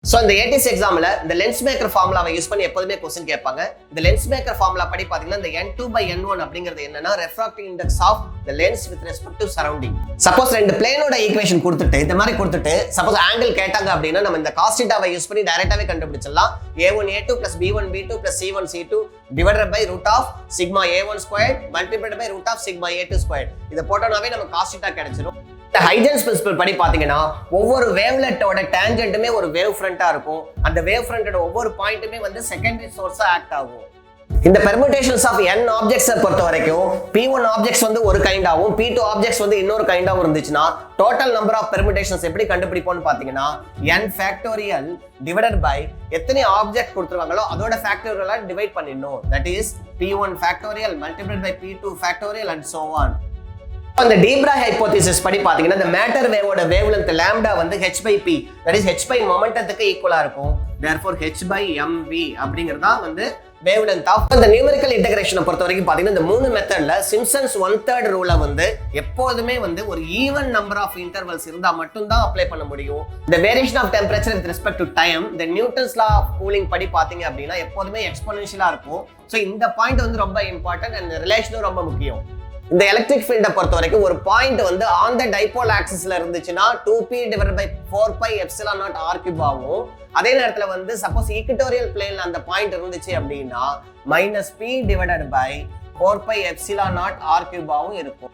So இந்த ATC examல இந்த lens maker formula use பண்ணி எப்பவுமே क्वेश्चन கேட்பாங்க. இந்த lens maker formula படி பாத்தீங்கன்னா இந்த n2/n1 அப்படிங்கிறது என்னன்னா refractive index of the lens with respect to surrounding. Suppose ரெண்டு பிளேனோட ஈக்குவேஷன் கொடுத்துட்டு இந்த மாதிரி கொடுத்துட்டு சப்போஸ் ஆங்கிள் கேட்டாங்க அப்படின்னா நம்ம இந்த cos θ வை யூஸ் பண்ணி டைரக்டாவே கண்டுபிடிச்சிடலாம். a1a2 + b1b2 + c1c2 divided by root of sigma a1 squared multiplied by root of sigma a2 squared. இத போட்டோம்னாவே நமக்கு cos θ கிடைச்சிரும். இந்த ஹைஜன்ஸ் பிரின்சிபல் படி பாத்தீங்கன்னா ஒவ்வொரு வேவ்லெட்டோட டான்ஜென்ட்டுமே ஒரு வேவ் ஃப்ரண்டா இருக்கும். அந்த வேவ் ஃப்ரண்டோட ஒவ்வொரு பாயிண்ட்டுமே வந்து செகண்டரி சோர்ஸா ஆக்ட் ஆகும். இந்த பெர்முடேஷன்ஸ் ஆஃப் n ஆப்ஜெக்ட்ஸை பொறுத்த வரைக்கும் p1 ஆப்ஜெக்ட்ஸ் வந்து ஒரு கைண்டாவும் p2 ஆப்ஜெக்ட்ஸ் வந்து இன்னொரு கைண்டாவும் இருந்துச்சுன்னா டோட்டல் நம்பர் ஆஃப் பெர்முடேஷன்ஸ் எப்படி கண்டுபிடிப்போம்னு பாத்தீங்கன்னா n ஃபேக்டோரியல் டிவைடட் பை எத்தனை ஆப்ஜெக்ட் கொடுத்துருவாங்களோ அதோட ஃபேக்டோரியலா டிவைட் பண்ணிடணும். That is p1 factorial multiplied by p2 factorial and so on. அந்த டீப்ரா ஹைபோதீசிஸ் படி பாத்தீங்கன்னா இந்த மேட்டர் வேவோட வேவ்லென்த் லாம்டா வந்து h/p that is h by மொமெண்டத்துக்கு ஈக்குவலா இருக்கும். therefore h/mv அப்படிங்கறதா வந்து வேவ்லென்த் ஆஃப் அந்த நியூமெரிக்கல் இன்டகிரேஷனை பொறுத்த வரைக்கும் பாத்தீங்கன்னா இந்த மூணு மெத்தட்ல சிம்ப்சன்ஸ் 1/3 ரூலை வந்து எப்போதுமே வந்து ஒரு ஈவன் நம்பர் ஆஃப் இன்டர்வல்ஸ் இருந்தா மட்டும் தான் அப்ளை பண்ண முடியும். இந்த variation of temperature with respect to time இந்த நியூட்டன்ஸ் லா ஆஃப் கூலிங் படி பாத்தீங்க அப்படின்னா எப்போதுமே எக்ஸ்போனென்ஷியலா இருக்கும். ஸோ இந்த பாயிண்ட் வந்து ரொம்ப இம்பார்ட்டன்ட் அண்ட் ரிலேஷனும் ரொம்ப முக்கியம். இந்த எலக்ட்ரிக் ஃபீல்டை பொறுத்த வரைக்கும் ஒரு பாயிண்ட் வந்து ஆன் த டைபோல் ஆக்சிஸ்ல இருந்துச்சுன்னா 2p divided by 4pi epsilon naught r cube ஆகும். அதே நேரத்துல வந்து சப்போஸ் ஈக்குட்டோரியல் பிளேன்ல அந்த பாயிண்ட் இருந்துச்சு அப்படின்னா -p divided by 4pi epsilon naught r cube ஆகும் இருக்கும்.